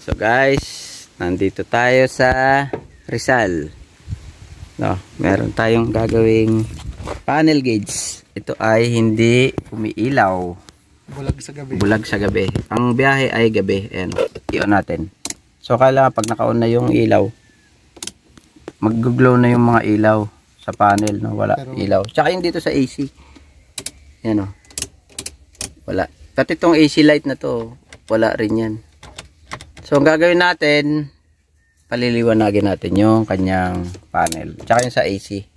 So guys, nandito tayo sa Rizal. No, meron tayong gagawing panel gauge. Ito ay hindi umiilaw. Bulag sa gabi. Bulag sa gabi. Ang biyahe ay gabi. Ayan, i-on natin. So kailangan pag naka-on na yung ilaw, mag-glow na yung mga ilaw sa panel, no? Wala ilaw. Tsaka yung dito sa AC. Ayan o. Wala. Pati itong AC light na to, wala rin yan. So ang gagawin natin, paliliwanagin natin yung kanyang panel. Tsaka yung sa AC.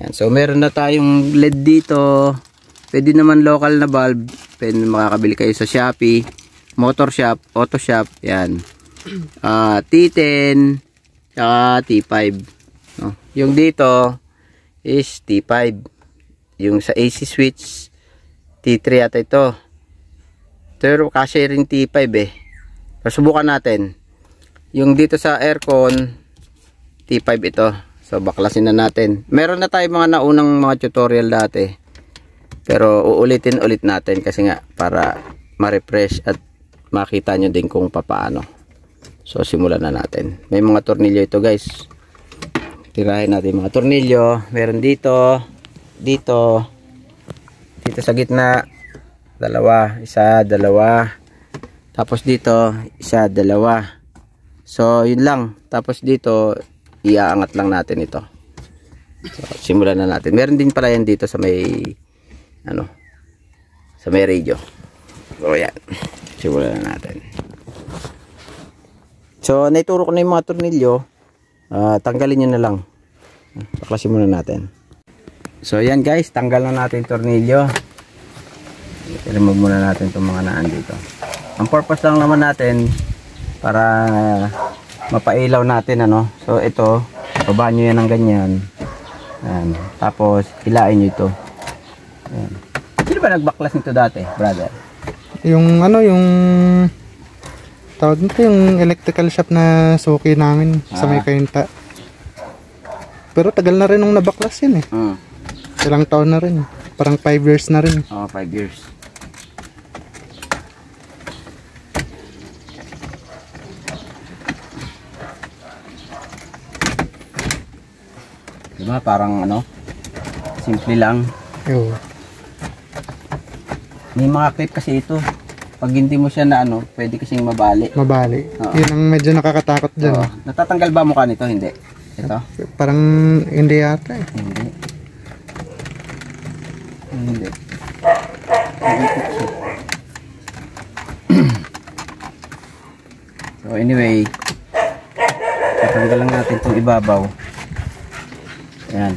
Yan. So meron na tayong LED dito. Pwede naman local na bulb. Pwede makakabili kayo sa Shopee, Motor Shop, Auto Shop. Yan. T10 tsaka T5. No? Yung dito is T5. Yung sa AC switch T3 ata ito. Pero kasi rin T5 eh. Subukan natin. Yung dito sa aircon T5 ito. So baklasin na natin. Meron na tayo mga naunang mga tutorial dati. Pero uulitin ulit natin kasi nga para ma-refresh at makita nyo din kung papaano. So simulan na natin. May mga tornilyo ito guys. Tirahin natin mga tornilyo. Meron dito, dito, dito sa gitna, dalawa, isa, dalawa. Tapos dito, isa, dalawa. So yun lang. Tapos dito, iaangat lang natin ito. So simulan na natin. Meron din pala yan dito sa may sa may radio. So yan. Simulan na natin. So naituro ko na yung mga tornilyo. Tanggalin nyo na lang. Baklasin muna natin. So yan guys, tanggal na natin yung tornilyo. I-remove muna natin itong mga naan dito. Ang purpose lang naman natin para mapailaw natin So ito, babaan nyo yan ng ganyan. Yan. Tapos hilain nyo ito. Yan. Sino ba nagbaklas nito dati, brother? Yung yung tawag nito, yung electrical shop na suki namin sa may Kainta. Pero tagal na rin nung nabaklas yun eh. Ilang taon na rin. Parang 5 years na rin. 5 years. Diba parang simple lang. Yo. May mga clip kasi ito. Pag hindi mo siya na pwede kasing mabali. Mabali. Yun ang medyo nakakatakot dyan. Natatanggal ba mukha nito? Hindi. Ito? Parang hindi yata eh. Hindi. Hindi. So anyway, tatanggal lang natin itong ibabaw. Ayan.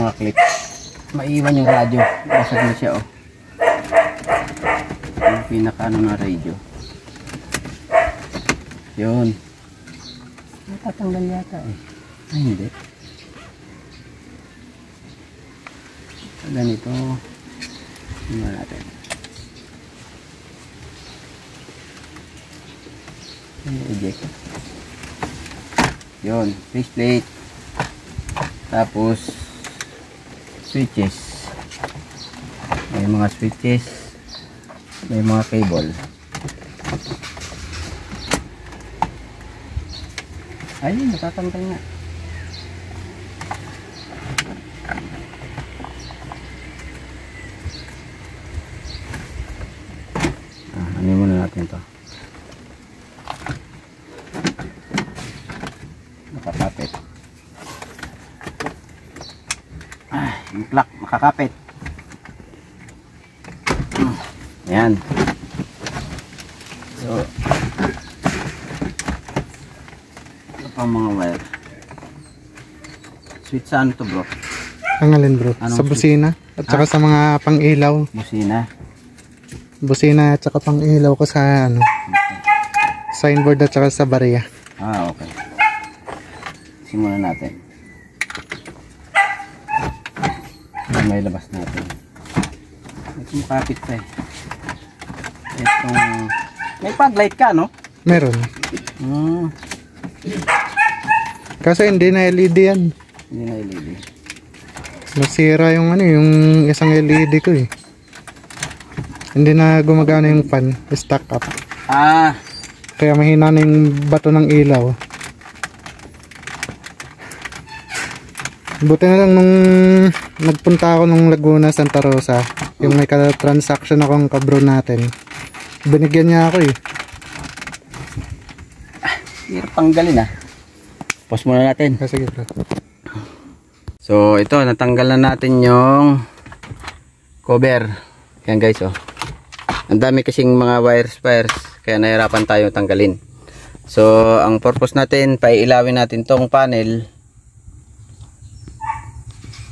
Mga clip. Maiwan yung radyo. Basag na siya yung pinaka na radio. Yun. Natatanggal yata eh. Ay hindi. Ganito. Tingnan natin. Eject. Yun. Faceplate. Tapos switches. May mga switches. May mga cable. Ayun, natatanggal nga. Ano muna natin to. Nakakapit. Yung plug, makakapit. Ayan. So, ano pa mga wire? Switch saan to bro? Ang alin bro? Anong sa busina. At saka sa mga pang-ilaw. Busina. Busina at saka pang-ilaw ko sa signboard at saka sa barya. Okay. Simulan natin. May labas natin. Ito makapit pa eh. Itong may paglight ka Meron. Kasi hindi na LED yan. Hindi na LED. Nasira yung yung isang LED ko eh. Hindi na gumagana yung fan, stack up. Kaya mahina na yung bato ng ilaw. Buti na lang nung nagpunta ako nung Laguna, Santa Rosa, yung may transaction akong kabro natin. Binigyan niya ako eh. Hirap tanggalin ah. Pause muna natin. Sige bro. So ito, natanggal na natin yung cover. Yan guys oh. Ang dami kasing mga wires kaya nahirapan tayo tanggalin. So ang purpose natin, paiilawin natin tong panel.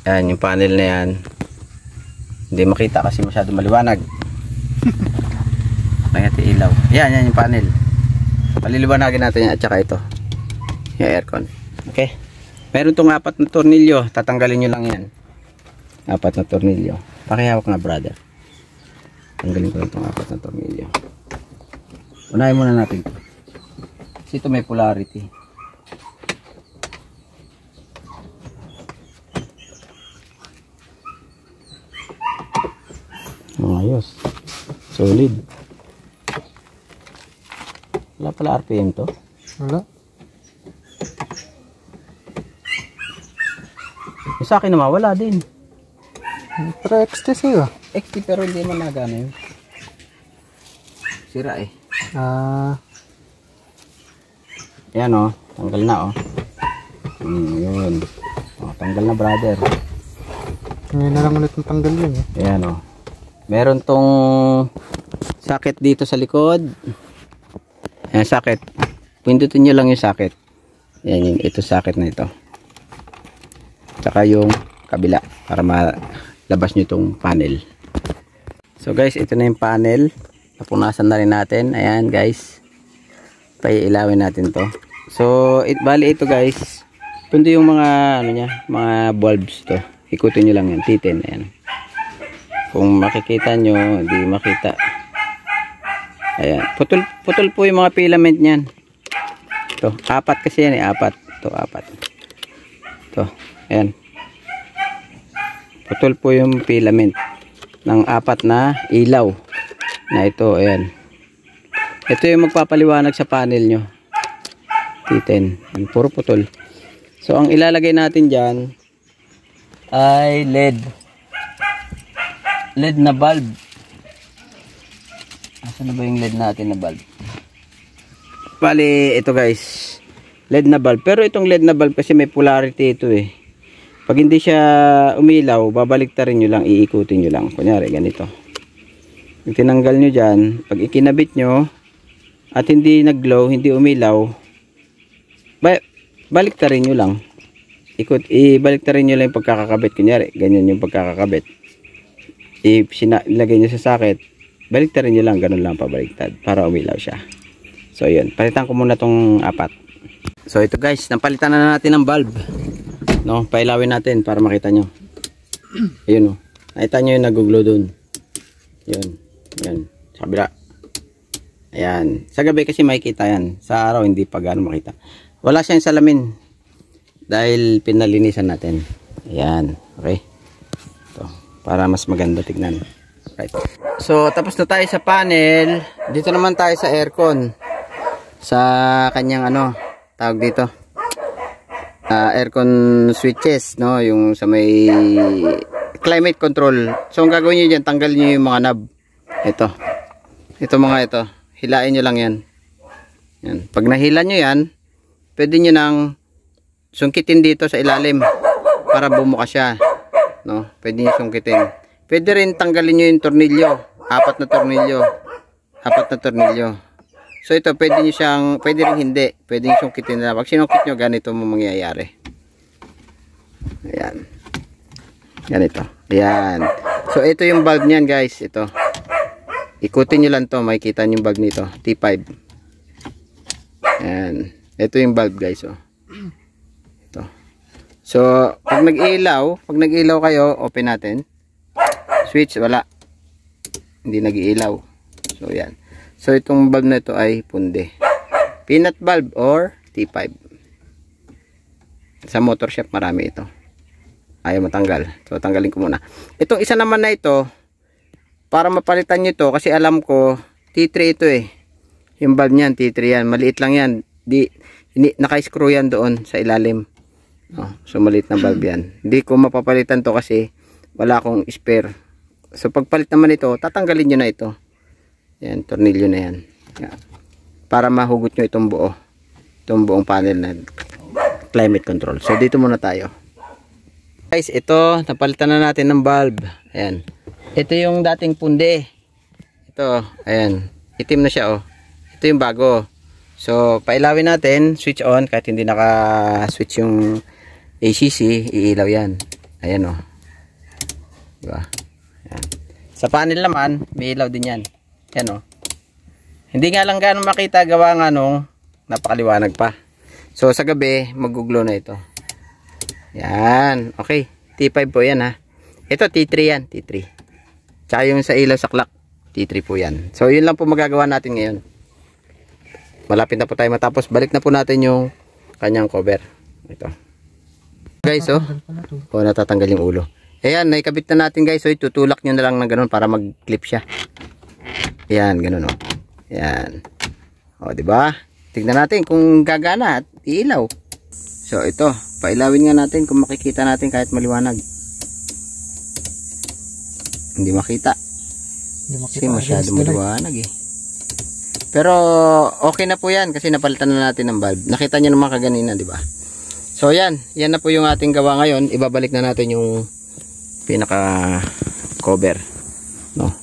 Yan yung panel na yan. Hindi makita kasi masyado maliwanag. Mayat ilaw. Yan yung panel. Paliliwanagin natin yan at saka ito. Yung aircon. Okay. Meron tong 4 na tornilyo. Tatanggalin nyo lang yan. 4 na tornilyo. Pakihawak nga brother. Tanggalin ko lang tong 4 na tornilyo. Unahin muna natin ito. Kasi ito may polarity. Ayos. Solid. Wala pala RPM to? Wala. Yung sa akin naman, wala din. Pero XT sa'yo. XT pero hindi man nagana yun. Sira eh. Yan o. Tanggal na o. Yun. Tanggal na brother. Ngayon na lang ulit natanggal yun eh. Yan o. Meron tong socket dito sa likod. Ayan socket. Pindutin nyo lang yung socket. Yan yun. Ito socket na ito. Tsaka yung kabila para malabas nyo itong panel. So guys, ito na yung panel. Napunasan na rin natin. Ayan guys. Paiilawin natin to. So bali ito guys. Ito yung mga ano niya, mga bulbs to. Ikutin nyo lang yan. Titin. Ayan. Kung makikita nyo, hindi makita. Ayan. Putol po yung mga filament niyan. Ito. 4 kasi yan eh. 4. Ito 4. Ito. Ayan. Putol po yung filament ng 4 na ilaw na ito. Ayan. Ito yung magpapaliwanag sa panel nyo. Titin. Puro putol. So ang ilalagay natin dyan ay LED na bulb. Asan na ba yung LED natin na bulb? Bali ito guys, LED na bulb. Pero itong LED na bulb kasi may polarity ito eh. Pag hindi siya umilaw, babaliktarin nyo lang, iikutin nyo lang. Kunyari ganito. Yung tinanggal nyo dyan, pag ikinabit nyo at hindi nag-glow, hindi umilaw, baliktarin nyo lang. Ibaliktarin nyo lang yung pagkakakabit. Kunyari, ganyan yung pagkakakabit. Ilagay nyo sa socket, baliktarin nyo lang, ganun lang pabaliktad para umilaw siya. So yun, palitan ko muna tong 4. So ito guys, napalitan na natin ng bulb. No, pailawin natin para makita nyo. Ayun o. Nakita nyo yung nag-glow dun. Yun. Yan. Sa kabila. Ayan. Sa gabi kasi makikita yan. Sa araw hindi pa gaano makita. Wala siyang salamin. Dahil pinalinisan natin. Ayan. Okay. Ito. Para mas maganda tignan. Right. So tapos na tayo sa panel. Dito naman tayo sa aircon. Sa kanyang ano. Tawag dito. Aircon switches, no, yung sa may climate control. So ang gagawin niyo diyan, tanggalin niyo yung mga knob. Ito mga ito. Hilain niyo lang 'yan. Yan. Pag nahila niyo 'yan, pwede niyo nang sungkitin dito sa ilalim para bumuka siya, no? Pwede niyo sungkitin. Pwede rin tanggalin niyo yung tornilyo, 4 na tornilyo. 4 na tornilyo. So ito, pwede nyo siyang, pwede rin hindi. Pwede nyo sungkitin na. Pag sinungkit nyo, ganito mo mangyayari. Ayan. Ganito. Ayan. So ito yung bulb niyan guys. Ito. Ikutin nyo lang to. Makikita nyo yung bulb nito. T5. Ayan. Ito yung bulb guys. Oh. Ito. So pag nag-ilaw kayo, open natin. Switch, wala. Hindi nag-iilaw. So yan. So itong bulb na ito ay punde. Peanut bulb or T5. Sa motor shop marami ito. Ayaw matanggal. So tanggalin ko muna. Itong isa naman na ito, para mapalitan nyo ito, kasi alam ko T3 ito eh. Yung valve niyan, T3 yan. Maliit lang yan. Naka-screw yan doon sa ilalim. Oh, so maliit na valve yan. Hindi ko mapapalitan to kasi wala akong spare. So pagpalit naman ito, tatanggalin nyo na ito. Yan, tornilyo na yan. Yan. Para mahugot nyo itong buo. Itong buong panel na climate control. So dito muna tayo. Guys, ito, napalitan na natin ng valve. Ayan. Ito yung dating punde. Ito, ayan. Itim na siya, oh. Ito yung bago. So, pailawin natin, switch on, kahit hindi naka-switch yung ACC, iilaw yan. Ayan, oh. Diba? Ayan. Sa panel naman, may ilaw din yan. Ayan, oh. Hindi nga lang gano'ng makita, gawa nga nung napakaliwanag pa. So, sa gabi, mag-glow na ito. Yan. Okay. T5 po yan, ha. Ito, T3 yan. T3. Tsaka yung sa ilaw sa clock, T3 po yan. So, yun lang po magagawa natin ngayon. Malapit na po tayo matapos. Balik na po natin yung kanyang cover. Ito. Guys, oh. Oh, natatanggal yung ulo. Ayan, naikabit na natin, guys. So, itutulak nyo na lang ng ganun para mag-clip siya. Ayan, ganun, oh. Ayan. O, diba? Tignan natin kung gagana at iilaw. So, ito. Pailawin nga natin kung makikita natin kahit maliwanag. Hindi makita. Kasi masyado maliwanag, eh. Pero, okay na po yan kasi napalitan na natin ng bulb. Nakita nyo naman kaganina, diba? So, yan. Yan na po yung ating gawa ngayon. Ibabalik na natin yung pinaka-cover, no?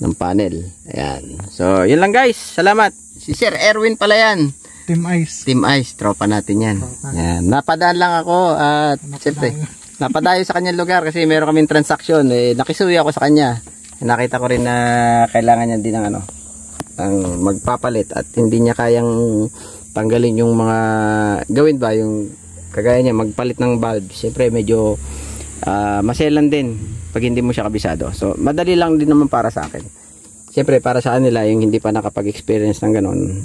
Ng panel. Ayan. So, yun lang, guys. Salamat. Si Sir Erwin pala yan. Team Ice. Team Ice. Tropa natin yan. Ayan. Napadaan lang ako at siyempre, napadayo sa kanyang lugar kasi meron kaming transaction. Nakisuyo ako sa kanya. Nakita ko rin na kailangan niya din ng ang magpapalit at hindi niya kayang tanggalin yung mga gawin ba, yung kagaya niya magpalit ng bulb. Siyempre medyo maselan din pag hindi mo siya kabisado. So, madali lang din naman para sa akin. Siyempre, para sa kanila, yung hindi pa nakapag-experience ng ganun,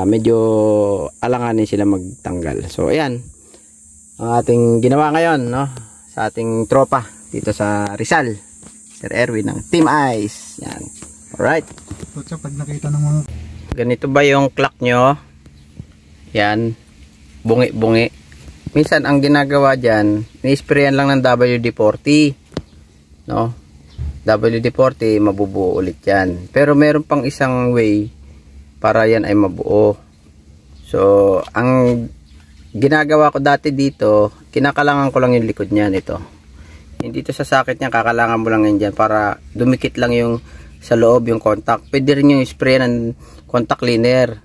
medyo alanganin sila magtanggal. So, ayan. Ang ating ginawa ngayon, no? Sa ating tropa dito sa Rizal. Sir Erwin ng Team Ice. Yan. Alright. So, pag nakita ng mga... Ganito ba yung clock nyo? Yan. Bungi-bungi. Minsan, ang ginagawa dyan, ni-sprayan lang ng WD-40. No? WD-40, mabubuo ulit yan. Pero meron pang isang way para yan ay mabuo. So, ang ginagawa ko dati dito, kinakalangan ko lang yung likod niyan, ito. Hindi ito sa sakit niya, kakalangan mo lang yan dyan para dumikit lang yung sa loob yung contact. Pwede rin yung spray ng contact cleaner.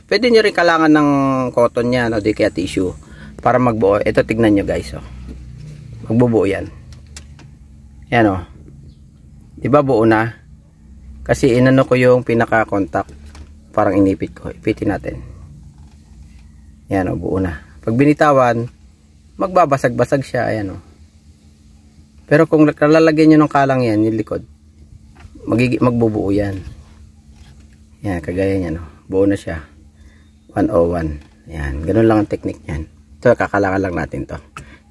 Pwede nyo rin kalangan ng cotton yan o di kaya tissue para magbuo. Ito, tignan nyo, guys. Oh. Magbubuo yan. Yan, oh. Diba buo na? Kasi inano ko yung pinaka-contact. Parang inipit ko. Ipitin natin. Yan, o, buo na. Pag binitawan, magbabasag-basag siya. Ayan, o. Pero kung lalagyan nyo ng kalang yan, yung likod, magbubuo yan. Yan, kagaya niya, no. Buo na siya. 101. Yan, ganun lang ang technique yan. Ito, kakalangan lang natin to.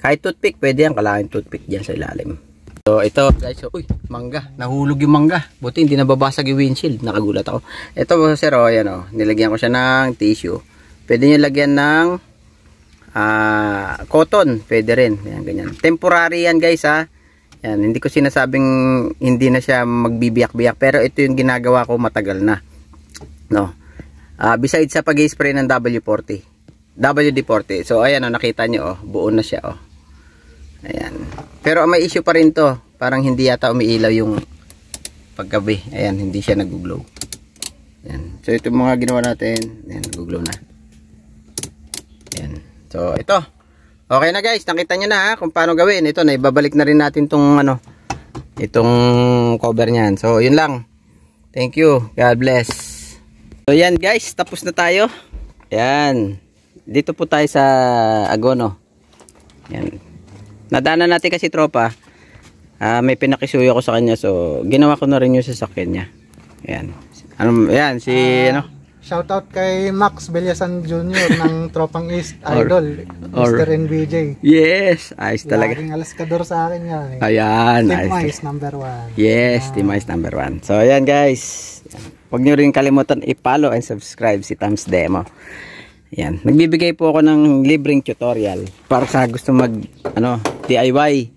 Kahit toothpick, pwede yan. Kalangin toothpick dyan sa ilalim. So, ito guys, so, uy, mangga. Nahulog yung mangga. Buti hindi nababasag yung windshield. Nakagulat ako. Ito, sir, o, yan, o. Nilagyan ko siya ng tissue. Pwede nyo lagyan ng cotton. Pwede rin. Yan, ganyan. Temporary yan, guys, ha. Yan, hindi ko sinasabing hindi na siya magbibiyak-biyak. Pero ito yung ginagawa ko matagal na. No. Besides sa pag-spray ng WD-40. So, ayan, o, nakita nyo, o. Buo na siya, o. Ayan. Pero may issue pa rin to. Parang hindi yata umiilaw yung paggabi. Ayan, hindi siya nag-glow. Ayan. So, ito mga ginawa natin. Ayan, nag-glow na. Ayan. So, ito. Okay na, guys. Nakita nyo na, ha, kung paano gawin. Ito, naibabalik na rin natin itong itong cover niyan. So, yun lang. Thank you. God bless. So, yan, guys. Tapos na tayo. Ayan. Dito po tayo sa Agono. Ayan. Nadaanan natin kasi tropa. May pinakisuyo ako sa kanya. So, ginawa ko na rin yung sasakyan niya. Ayan. Ayan, si Shoutout kay Max Bellasan Jr. ng Tropang East Idol. Mr. NBJ. Yes, ayos talaga. Laging alaskador sa akin yan. Ayan. Team Ice number 1. Yes, Team Ice number 1. So, ayan guys. Huwag nyo rin kalimutan i-follow and subscribe si Tom's Demo. Yan. Nagbibigay po ako ng libreng tutorial para sa gusto mag DIY.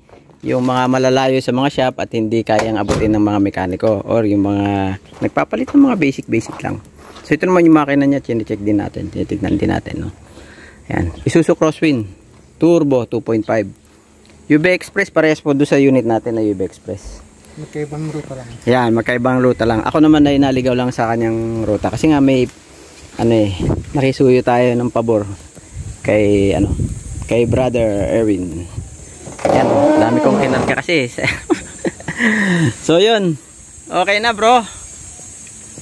Yung mga malalayo sa mga shop at hindi kayang abutin ng mga mekaniko or yung mga nagpapalit ng mga basic lang. So ito naman yung makina niya, chine-check din natin, tinitignan din natin, no. Yan. Isuzu Crosswind Turbo 2.5. UV Express, parehas po doon sa unit natin na UV Express. Magkaibang ruta lang. Yan, magkaibang ruta lang. Ako naman ay naligaw lang sa kanyang ruta kasi nga may nakisuyo tayo ng pabor kay kay Brother Erwin. Yan, dami kong kinarga kasi. So yun. Okay na, bro.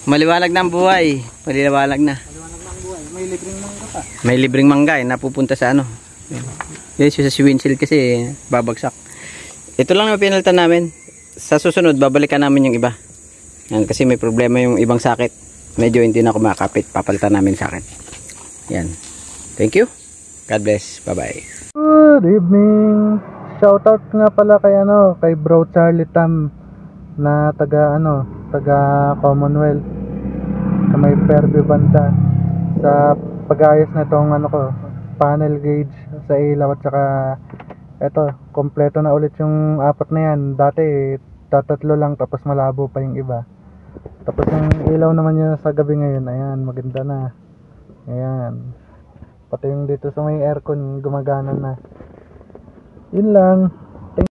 Maliwanag na ang buhay. Maliwanag na. Maliwanag na ang buhay. May libreng mangga pa. May libreng mangga napupunta sa Yan siya sa windshield kasi babagsak. Ito lang yung pinalitan namin. Sa susunod babalikan namin yung iba. Yan, kasi may problema yung ibang sakit. Medyo hindi na kumakapit. Papalitan namin sakit. Yan. Thank you. God bless. Bye bye. Good evening. Shoutout nga pala kay Bro Charlie Tam na taga Commonwealth sa may Fairview banda sa pag-ayos na itong panel gauge sa ilaw at saka eto, kompleto na ulit yung apat na yan. Dati tatatlo lang tapos malabo pa yung iba. Tapos yung ilaw naman niya sa gabi ngayon, ayan, maganda na. Ayan. Pati yung dito sa may aircon gumagana na. Yun lang.